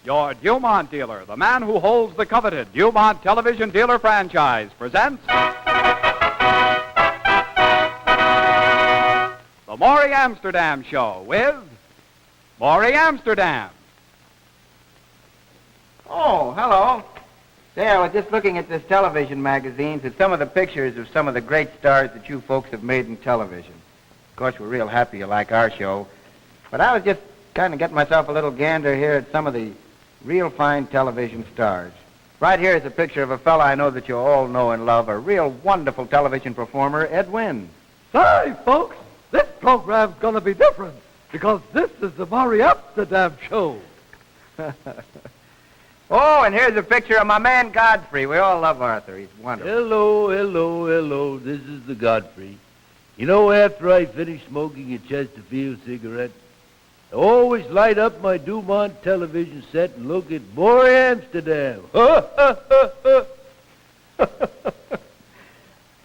Your Dumont dealer, the man who holds the coveted Dumont television dealer franchise, presents the Morey Amsterdam Show with Morey Amsterdam. Oh, hello. Say, I was just looking at this television magazines at some of the pictures of some of the great stars that you folks have made in television. Of course, we're real happy you like our show. But I was just kind of getting myself a little gander here at some of the real fine television stars. Right here is a picture of a fella I know that you all know and love, a real wonderful television performer, Ed Wynn. Say, folks, this program's going to be different because this is the Morey Amsterdam Show. Oh, and here's a picture of my man Godfrey. We all love Arthur. He's wonderful. Hello. This is the Godfrey. You know, after I finish smoking a Chesterfield cigarette, I always light up my Dumont television set and look at Morey Amsterdam.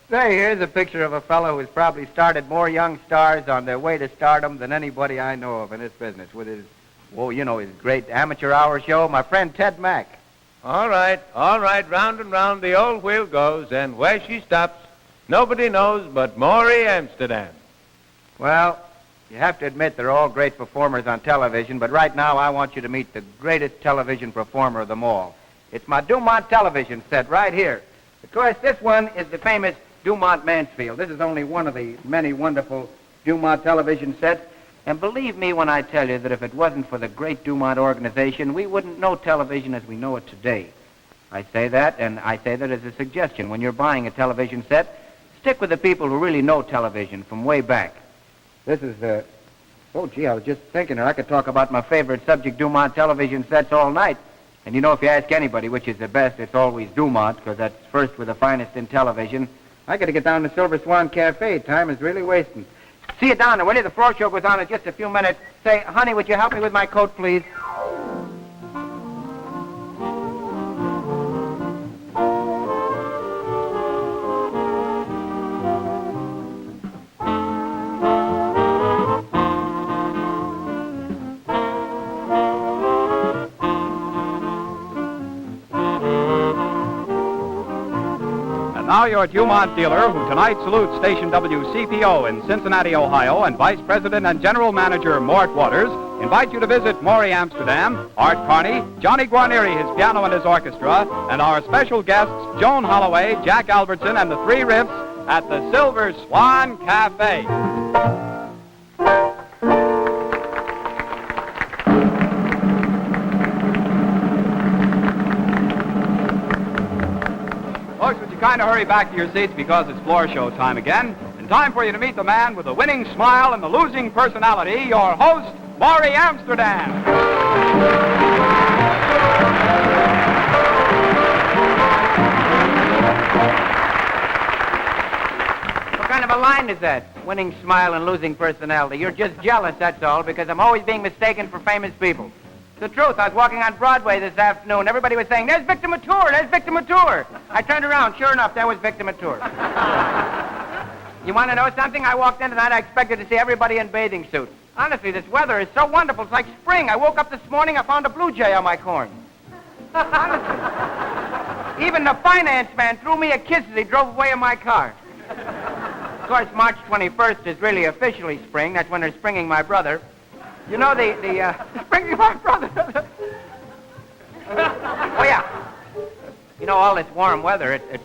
Say, here's a picture of a fellow who's probably started more young stars on their way to stardom than anybody I know of in this business with his, his great amateur hour show, my friend Ted Mack. All right, round and round the old wheel goes, and where she stops, nobody knows but Morey Amsterdam. Well, you have to admit they're all great performers on television, but right now I want you to meet the greatest television performer of them all. It's my Dumont television set right here. Of course, this one is the famous Dumont Mansfield. This is only one of the many wonderful Dumont television sets. And believe me when I tell you that if it wasn't for the great Dumont organization, we wouldn't know television as we know it today. I say that, and I say that as a suggestion. When you're buying a television set, stick with the people who really know television from way back. This is I was just thinking I could talk about my favorite subject Dumont television sets all night. And you know, if you ask anybody which is the best, it's always Dumont, because that's first with the finest in television. I got to get down to Silver Swan Cafe. Time is really wasting. See you down there, will you? The floor show goes on in just a few minutes. Say, honey, would you help me with my coat, please? Now your Dumont dealer, who tonight salutes station WCPO in Cincinnati, Ohio, and Vice President and General Manager Mort Waters, invite you to visit Morey Amsterdam, Art Carney, Johnny Guarneri, his piano and his orchestra, and our special guests, Joan Holloway, Jack Albertson, and the Three Riffs at the Silver Swan Cafe. Kind of hurry back to your seats because it's floor show time again. And time for you to meet the man with the winning smile and the losing personality, your host, Morey Amsterdam. What kind of a line is that? Winning smile and losing personality. You're just jealous, that's all, because I'm always being mistaken for famous people. The truth, I was walking on Broadway this afternoon. Everybody was saying, there's Victor Mature, there's Victor Mature. I turned around. Sure enough, there was Victor Mature. You want to know something? I walked in tonight, I expected to see everybody in bathing suits. Honestly, this weather is so wonderful. It's like spring. I woke up this morning, I found a blue jay on my corn. Honestly. Even the finance man threw me a kiss as he drove away in my car. Of course, March 21st is really officially spring. That's when they're springing my brother. You know, springing my brother. Oh, yeah. You know, all this warm weather, it's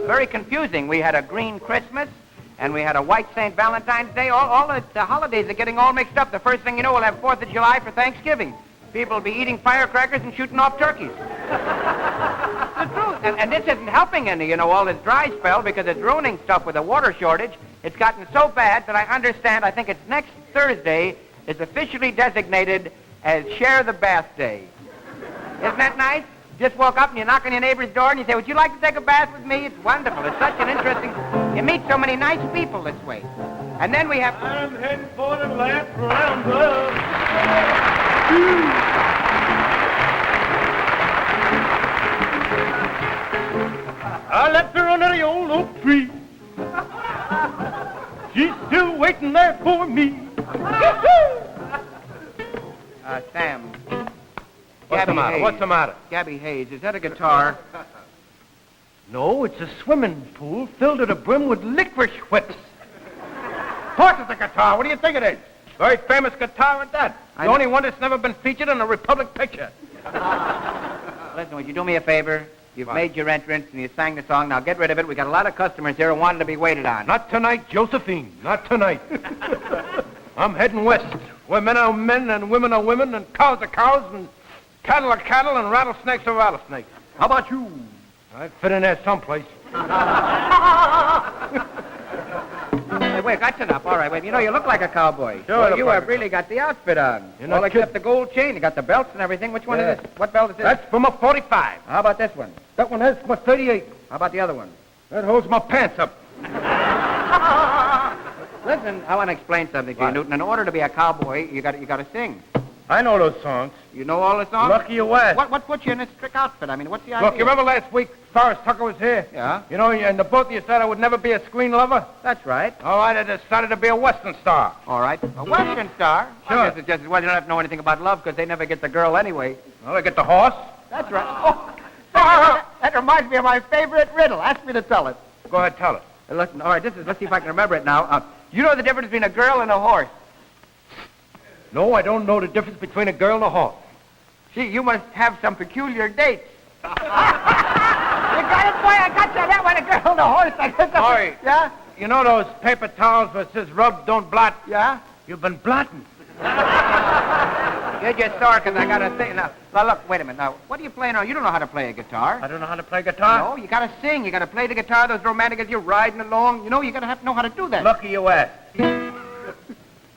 very confusing. We had a green Christmas, and we had a white St. Valentine's Day. All the holidays are getting all mixed up. The first thing you know, we'll have 4th of July for Thanksgiving. People will be eating firecrackers and shooting off turkeys. The truth. And this isn't helping any, all this dry spell, because it's ruining stuff with a water shortage. It's gotten so bad that I think it's next Thursday, is officially designated as Share the Bath Day. Isn't that nice? Just woke up and you knock on your neighbor's door and you say, would you like to take a bath with me? It's wonderful. It's such an interesting... You meet so many nice people this way. And then we have... I'm heading for the last roundup. I left her under the old oak tree. She's still waiting there for me. Sam, What's the Gabby matter? Hayes. What's the matter? Gabby Hayes, is that a guitar? No, it's a swimming pool filled to the brim with licorice whips. Of course it's a guitar. What do you think it is? Very famous guitar at that. The only one that's never been featured in a Republic picture. Listen, would you do me a favor? You've made your entrance and you sang the song. Now get rid of it. We got a lot of customers here who wanted to be waited on. Not tonight, Josephine. Not tonight. I'm heading west, where men are men and women are women and cows are cows and cattle are cattle and rattlesnakes are rattlesnakes. How about you? I fit in there someplace. Hey, wait, that's enough. All right, wait. You know, you look like a cowboy. Sure, Well, look you like have a really got the outfit on. You're not All except kidding. the gold chain. You got the belts and everything. Which one Yeah. is this? What belt is this? That's from a 45. How about this one? That one has my 38. How about the other one? That holds my pants up. Listen, I want to explain something to you, What? Newton. In order to be a cowboy, you got to sing. I know those songs. You know all the songs? Lucky you asked. What put you in this trick outfit? I mean, what's the idea? Look, you remember last week Forrest Tucker was here? Yeah, You know, and the both of you said I would never be a screen lover? that's right. All right, I decided to be a Western star. All right. A Western star? Sure. I guess it's just as well you don't have to know anything about love because they never get the girl anyway. Well, I get the horse. That's right. Oh, that reminds me of my favorite riddle. Ask me to tell it. Go ahead, tell it. Listen, all right, let's see if I can remember it now. You know the difference between a girl and a horse? No, I don't know the difference between a girl and a horse. Gee, you must have some peculiar dates. You got it, boy. I got you that one, a girl and a horse. I guess that's Morey. Yeah? You know those paper towels where it says rub, don't blot? Yeah? You've been blotting. Get your star, because I got to sing. Now, look, wait a minute. Now, what are you playing on? You don't know how to play a guitar. I don't know how to play guitar. No, you got to sing. You got to play the guitar. Those romantic as you're riding along. You know, you got to know how to do that. Lucky you asked.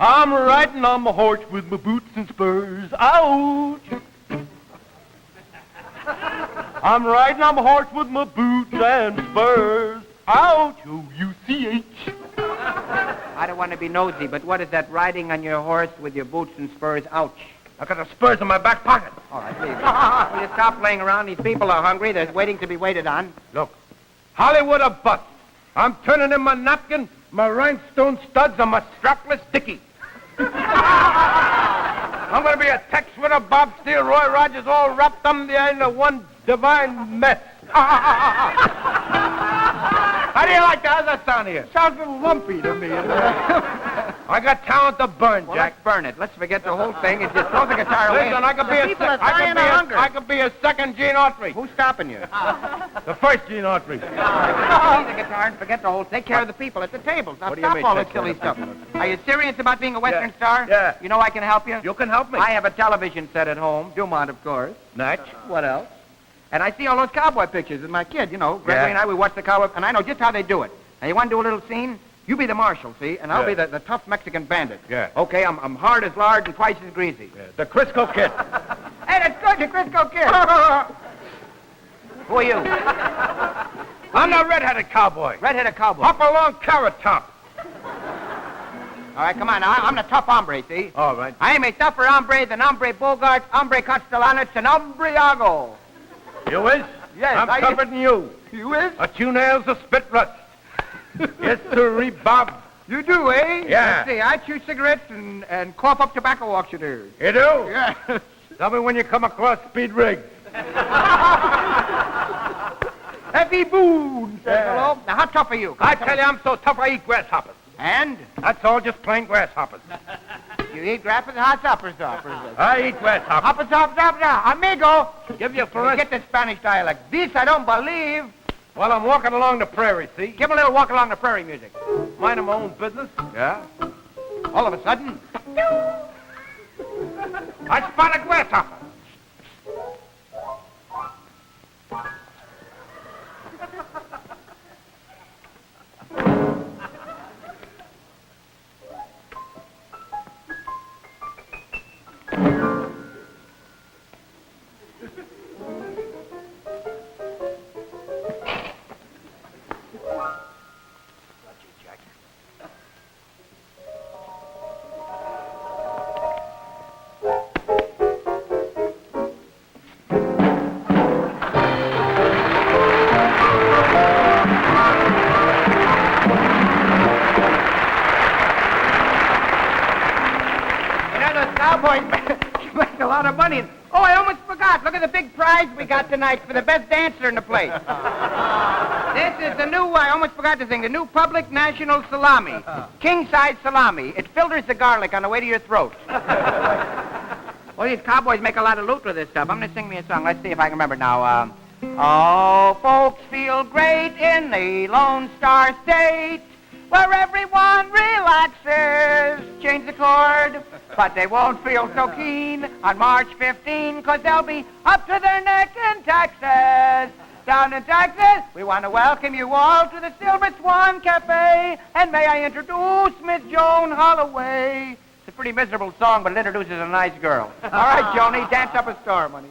I'm riding on my horse with my boots and spurs. Ouch! I'm riding on my horse with my boots and spurs. Ouch! O-U-C-H. I don't want to be nosy, but what is that riding on your horse with your boots and spurs? Ouch. I got the spurs in my back pocket. All right, please. Will you stop playing around? These people are hungry. They're waiting to be waited on. Look, Hollywood or bust. I'm turning in my napkin, my rhinestone studs, and my strapless dickie. I'm going to be a Tex Winter, Bob Steele, Roy Rogers, all wrapped up in the end of one divine mess. How do you like that? How's that sound to you? Sounds a little lumpy to me. I got talent to burn, Well, Jack. let's burn it. Let's forget the whole thing and just throw the guitar away. Listen, I could be The a people are dying of hunger. I could be a second Gene Autry. Who's stopping you? The first Gene Autry. Leave the guitar and forget the whole. Take care of the people at the tables. Now What do you stop mean, all take this care silly of the stuff. people? Are you serious about being a Western star? Yeah. You know I can help you. You can help me. I have a television set at home, Dumont, of course. Natch. What else? And I see all those cowboy pictures with my kid. You know, Gregory and I, we watch the cowboy, and I know just how they do it. Now, you want to do a little scene? You be the marshal, see, and I'll be Yeah. the tough Mexican bandit. Yeah. Okay, I'm hard as lard and twice as greasy. Yeah, the Crisco Kid. Hey, that's good, the Crisco Kid. Who are you? I'm the red-headed cowboy. Red-headed cowboy. Hop along, Carrot Top. All right, come on. Now, I'm the tough hombre, see? All right. I am a tougher hombre than hombre Bogart, hombre Castellanos, and hombre Iago. You is? Yes, I'm I- tougher than you. You is? A two nails, a spit rust. Yes, sir, Bob. You do, eh? Yeah. Let's see, I chew cigarettes and cough up tobacco auctioneers. You do? Yeah. Tell me when you come across speed rigs. Effie Boone says Yeah. hello. Now, how tough are you? I tell you, I'm so tough I eat grasshoppers. And? That's all, just plain grasshoppers. You eat grappers and hot hoppers. I eat grasshoppers. Hoppers, hoppers, hoppers. Amigo. Give you a Get fluorescent. the Spanish dialect. This I don't believe. While I'm walking along the prairie, see? Give him a little walk along the prairie music. Minding my own business. Yeah? All of a sudden, I spot a grasshopper. cowboys make a lot of money. Oh, I almost forgot. Look at the big prize we got tonight for the best dancer in the place. This is the new, I almost forgot to sing, the new public national salami. King-size salami. It filters the garlic on the way to your throat. Well, these cowboys make a lot of loot with this stuff. I'm going to sing me a song. Let's see if I can remember now. Oh, folks feel great in the Lone Star State, where everyone relaxes. Change the chord. But they won't feel so keen on March 15, 'cause they'll be up to their neck in Texas. Down in Texas, we want to welcome you all to the Silver Swan Cafe. And may I introduce Miss Joan Holloway. It's a pretty miserable song, but it introduces a nice girl. All right, Joni, dance up a storm, honey.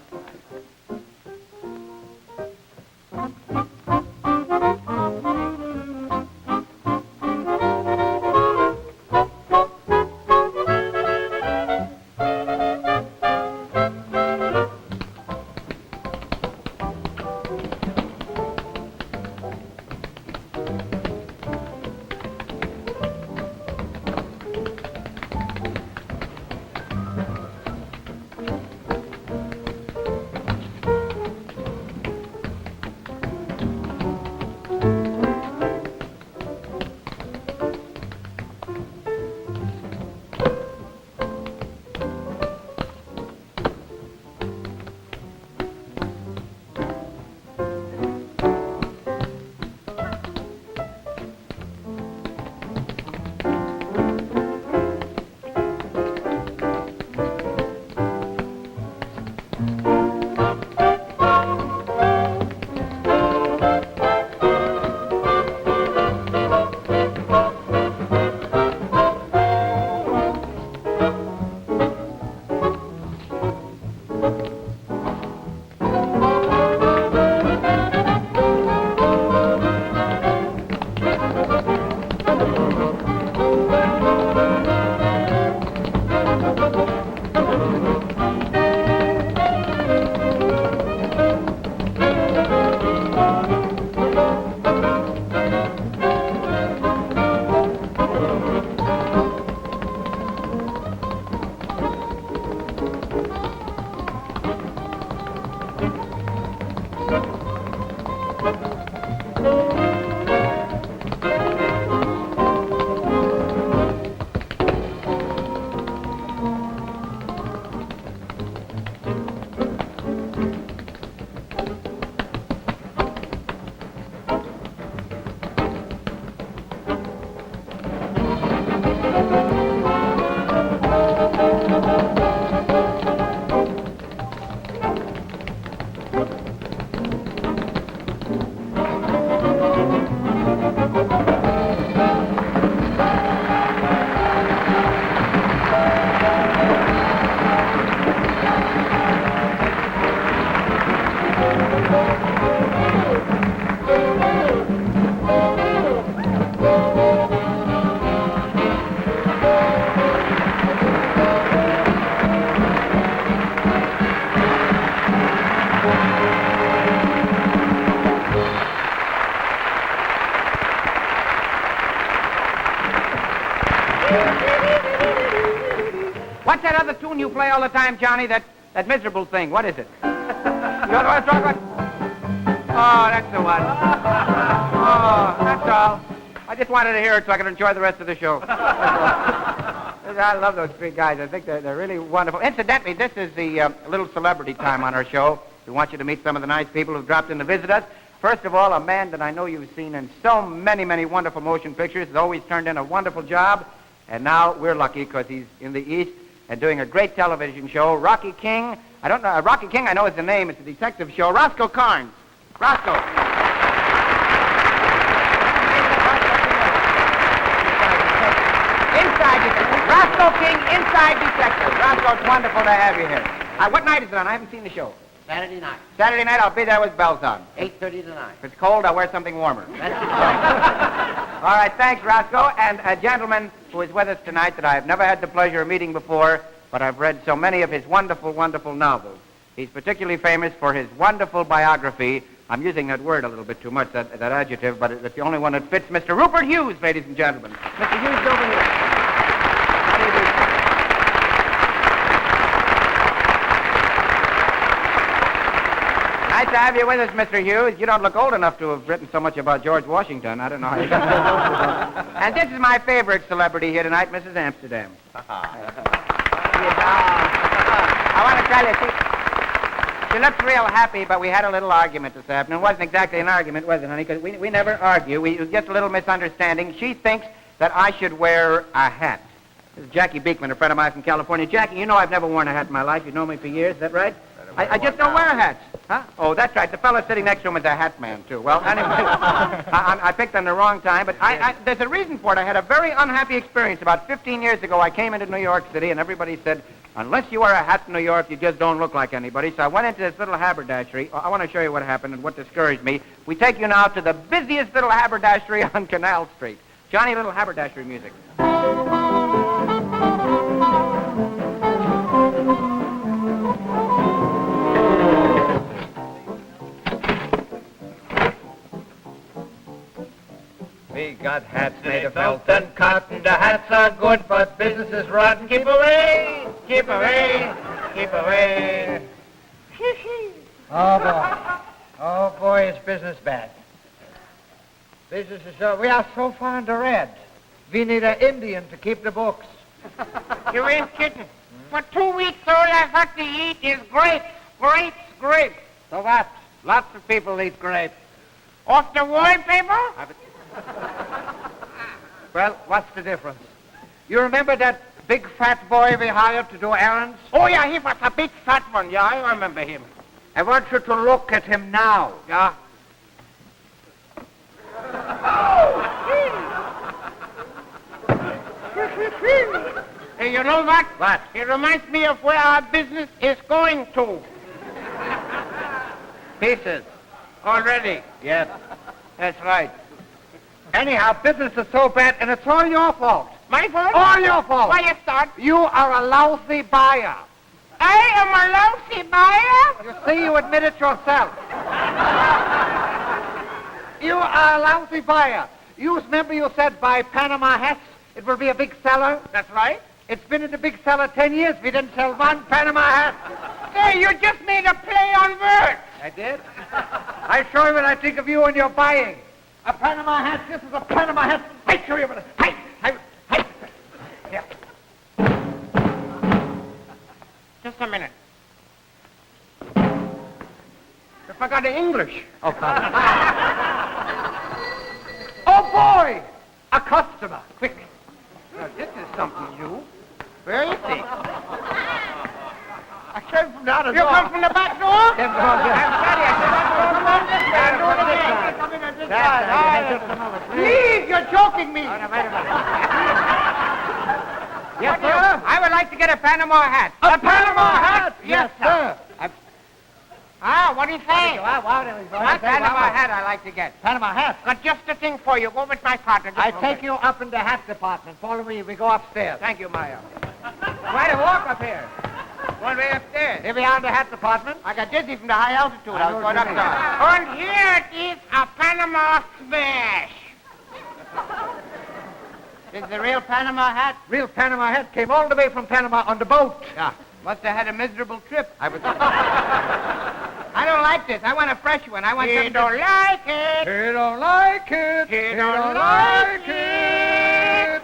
What's that other tune you play all the time, Johnny? That miserable thing. What is it? You know what I'm talking about? Oh, that's the one. Oh, that's all. I just wanted to hear it so I could enjoy the rest of the show. I love those three guys. I think they're really wonderful. Incidentally, this is the little celebrity time on our show. We want you to meet some of the nice people who've dropped in to visit us. First of all, a man that I know you've seen in so many, many wonderful motion pictures, has always turned in a wonderful job. And now we're lucky because he's in the East and doing a great television show. Rocky King. Rocky King, I know is the name. It's a detective show. Roscoe Karns. Roscoe. Inside Detective. Roscoe King, Inside Detective. Roscoe, it's wonderful to have you here. What night is it on? I haven't seen the show. Saturday night. Saturday night, I'll be there with bells on. 8:30 to 9. If it's cold, I'll wear something warmer. All right, thanks, Roscoe. And a gentleman who is with us tonight that I've never had the pleasure of meeting before, but I've read so many of his wonderful, wonderful novels. He's particularly famous for his wonderful biography. I'm using that word a little bit too much, that adjective, but it's the only one that fits. Mr. Rupert Hughes, ladies and gentlemen. Mr. Hughes, over here. How do you do, sir? to have you with us, Mr. Hughes. You don't look old enough to have written so much about George Washington. I don't know how you got that. And this is my favorite celebrity here tonight, Mrs. Amsterdam. I want to tell you, she looks real happy, but we had a little argument this afternoon. It wasn't exactly an argument, was it, honey? Because we never argue. It was just a little misunderstanding. She thinks that I should wear a hat. This is Jackie Beekman, a friend of mine from California. Jackie, you know I've never worn a hat in my life. You've known me for years. Is that right? I just don't wear hats. Huh? Oh, that's right. The fellow sitting next to him is a hat man, too. Well, anyway, I picked on the wrong time, but there's a reason for it. I had a very unhappy experience. About 15 years ago, I came into New York City, and everybody said, unless you wear a hat in New York, you just don't look like anybody. So I went into this little haberdashery. I want to show you what happened and what discouraged me. We take you now to the busiest little haberdashery on Canal Street. Johnny, little haberdashery music. We got hats made of felt and cotton. The hats are good, but business is rotten. Keep away, keep away, keep away. Oh, boy, is business bad. Business is we are so far in the red. We need an Indian to keep the books. You ain't kidding. For 2 weeks, all I've had to eat is grapes. Grapes, grapes. So what? Lots of people eat grapes. Off the wallpaper? Well, what's the difference? You remember that big fat boy we hired to do errands? Oh, yeah, he was a big fat one. Yeah, I remember him. I want you to look at him now. Yeah. Hey, you know what? What? He reminds me of where our business is going to. Pieces. Already. Yes. That's right. Anyhow, business is so bad, and it's all your fault. My fault? All your fault. Why you start? You are a lousy buyer. I am a lousy buyer? You see, you admit it yourself. You are a lousy buyer. You remember you said buy Panama hats, it will be a big seller? That's right. It's been in the big seller 10 years. We didn't sell one Panama hat. Say, you just made a play on words. I did? I show you what I think of you and your buying. A Panama hat, this is a Panama hat. I show you what I... Hey! Here. Just a minute. You forgot the English. Oh, come. Oh, boy! A customer. Quick. Now, this is something new. Where is he? I came from down the You come from the back door? Came from the I'm sorry, I said that's all Please, you're joking me. Yes, sir? I would like to get a Panama hat. A Panama hat? Yes, sir. What do you say? What Panama hat I like to get. Panama hat? Got just the thing for you. Go with my partner. I take you up in the hat department. Follow me. We go upstairs. Thank you, Maya. Quite a walk up here. One way upstairs. Here we are in the hat department. I got dizzy from the high altitude. I was going what you upstairs. And here it is, a Panama smash. This is the real Panama hat? Real Panama hat. Came all the way from Panama on the boat. Yeah. Must have had a miserable trip. I don't like this. I want a fresh one. I want something. Don't like it. He don't like it. He don't like it.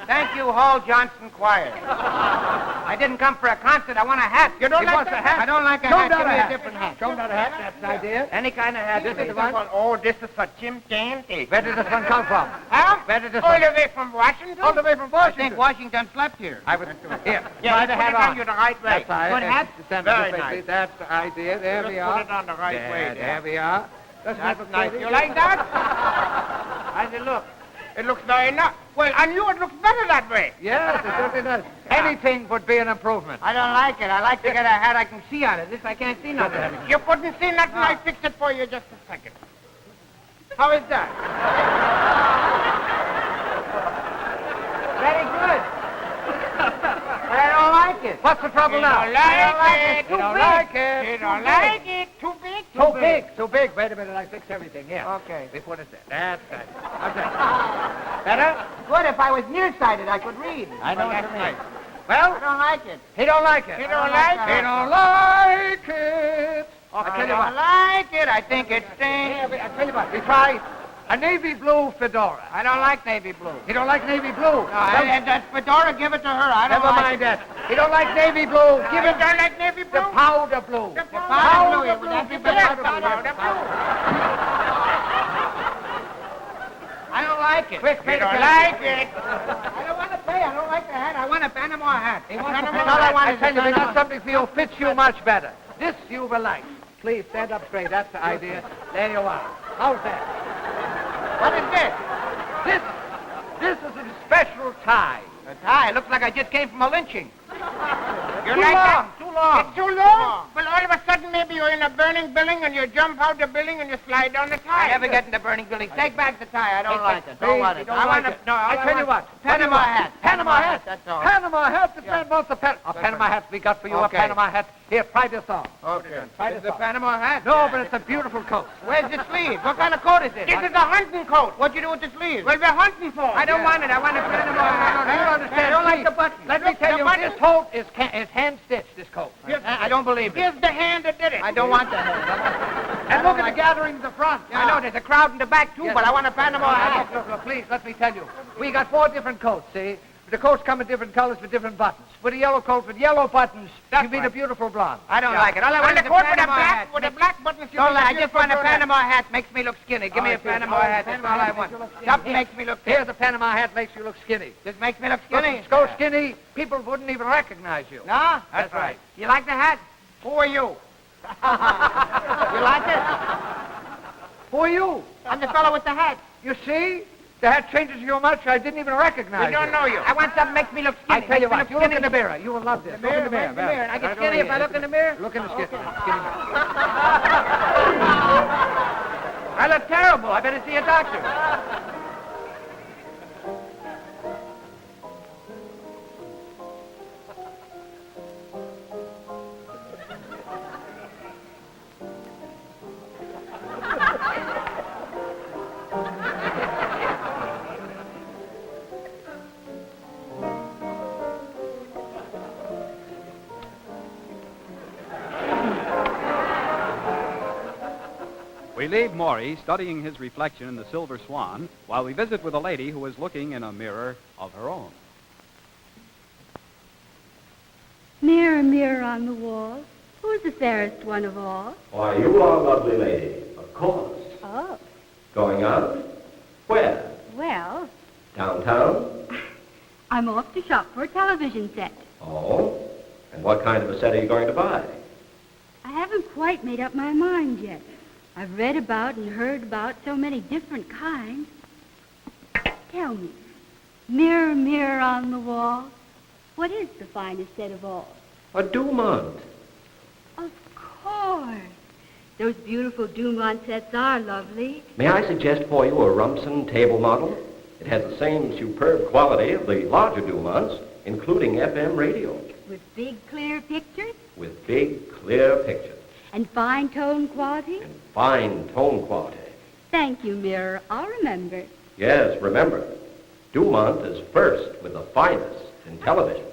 Thank you, Hall Johnson Choir. I didn't come for a concert. I want a hat. You don't like a hat? I don't like a Show hat. him Give me that a different hat. Show him that hat. That's the idea. Any kind of hat. This is the please. one? Oh, this is for Jim Dandy. Where did this one come from? Huh? Where did this All one? the way from Washington? All the way from I Washington. think Washington slept here. I was here. Yeah, Try put the it hat on on. you the right way. That's right. Good hat? Very Very nice. That's the idea. There Just we are. put it on the right way. There we are. That's nice. You like that? How's it look? It looks very nice. Well, I knew it looks better that way. Yes, it certainly does. Anything would be an improvement. I don't like it. I like to get a hat I can see on it. This I can't see nothing. You couldn't see nothing. I fixed it for you just a second. How is that? Very good. But I don't like it. What's the trouble now? Don't like it. You don't like it. You don't like it. Too big. Too big. Too big. Wait a minute. I fix everything here. Okay. We put it there. That's right. How's that? Better? Good. If I was nearsighted, I could read. I know But what you that's mean. nice. Well, I don't like it. he don't like it. He don't like He it. don't like it. I tell you what. like it. I think it Yeah, stinks. I tell you what. We try a navy blue fedora. I don't like navy blue. You don't like navy blue? No, and that fedora, give it to her. I don't Never like mind it. that. You don't like navy blue? Give it don't like navy blue. the powder blue. The powder blue. Give it the Yes, powder blue. I don't like it. Quick, You quick, don't quick. like it. I don't want to pay. I don't like the hat. I want a Panama hat. He A wants to Panama fit hat. all I is tell a you, we Panama got something for you. Fits you much better. This you will like. Please stand up straight. That's the idea. There you are. How's that? What is this? This is a special tie. A tie. It looks like I just came from a lynching. You Too like long, that? too long. It's too long? Well, all of a sudden, maybe you're in a burning building and you jump out the building and you slide down the tie. I never get in the burning building. Take back the tie. I don't like it. Don't want it. I want it. No, I tell you what. Panama hat. Panama hat. That's all. Panama hat. The Yeah. man wants a Panama hat. We got for you Okay. a Panama hat. Here, try this on. Okay. Try It's this a on. Panama hat. No, but it's a beautiful coat. Where's the sleeves? What kind of coat is it? This is a hunting coat. What'd you do with the sleeves? What are we hunting for? I don't want it. I want a Panama hat. No, you understand. I don't like See, the button. Let me tell you, this coat is hand-stitched, this coat. I don't believe it. Give the hand that did it. I don't want the hand. And look at the gathering in the front. I know there's a crowd in the back, too, Yes. but I want a Panama hat. Look, please, let me tell you. We got 4 different coats, see? The coats come in different colors with different buttons. With a yellow coat with yellow buttons, That's you mean a right. beautiful blonde. I don't like it. All I want is a coat with a Panama black- hat. with a black button. Don't lie. I just want a Panama hat. Makes me look skinny. Give me Oh, a Panama hat. That's all I want. Something makes me look Here's skinny. a Panama hat makes you look skinny. Just makes me look Look, skinny. so skinny, people wouldn't even recognize you. No? That's right. You like the hat? Who are you? You like it? Who are you? I'm the fellow with the hat. You see? The hat changes you much, I didn't even recognize I don't know you. I want something that makes me look I skinny. tell you Makes me what, you look in the mirror. You will love this. Look in the mirror. Look in the mirror. And I get skinny if I look in the mirror? Look in the skinny mirror. I look terrible. I better see a doctor. We leave Morey studying his reflection in the Silver Swan while we visit with a lady who is looking in a mirror of her own. Mirror, mirror on the wall, who's the fairest one of all? Why, you are a lovely lady, of course. Oh, Going out? Where? well, Downtown? I'm off to shop for a television set. Oh? And what kind of a set are you going to buy? I haven't quite made up my mind yet. I've read about and heard about so many different kinds. Tell me, mirror, mirror on the wall, what is the finest set of all? A Dumont. Of course. Those beautiful Dumont sets are lovely. May I suggest for you a Rumson table model? It has the same superb quality of the larger Dumonts, including FM radio, With big, clear pictures with big, clear pictures and fine tone quality. and fine tone quality. Thank you, mirror. I'll remember. Yes, remember, Dumont is first with the finest in television.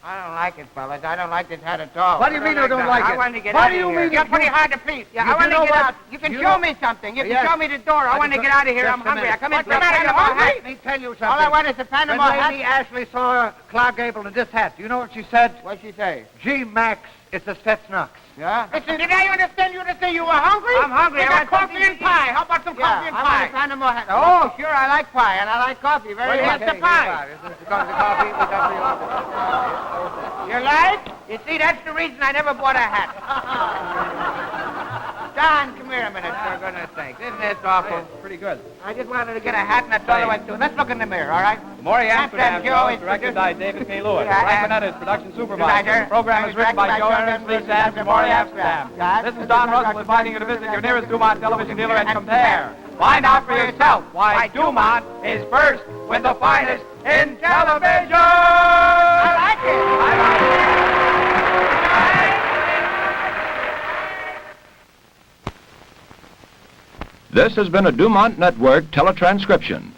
I don't like it, fellas. I don't like this hat at all. What do you mean you don't like I it? want to get What out do of you here. mean You're you- pretty hard to please. Yeah, You I want know to get what? out. You can You show know- me something. You Yes. can show me the door. I want to get out of here. Just I'm a hungry. minute. I come in What's for a the matter? Panama You're hungry? hat. Let me tell you something. All I want is a Panama When Lady hat. Ashley saw Clark Gable in this hat, do you know what she said? What'd she say? Gee, Max, it's a Stetznux. Yeah? Listen, did I understand you to say you were hungry? I'm hungry. We I got want coffee something and to pie. How about some coffee and I want a pie? Panama hat. Oh, sure. I like pie and I like coffee. Very Well, much. here's the pie. You like? You see, that's the reason I never bought a hat. Don, come here a minute, for goodness sake. Isn't this awful? Pretty good. I just wanted to get a hat, and that's all I went to. Let's look in the mirror, all right? The Morey Amsterdam Amsterdam Joe Show is is directed by David P. Lewis. Yeah, Frank and- Burnett is production Good night, supervisor. sir. The program is written by Joe Ernest, Lee Sands, and Morey Amsterdam. This is Don Russell inviting you to visit your nearest Dumont television dealer and compare. Find out for yourself why Dumont is first with the finest in television. I like it. I like it. This has been a Dumont Network teletranscription.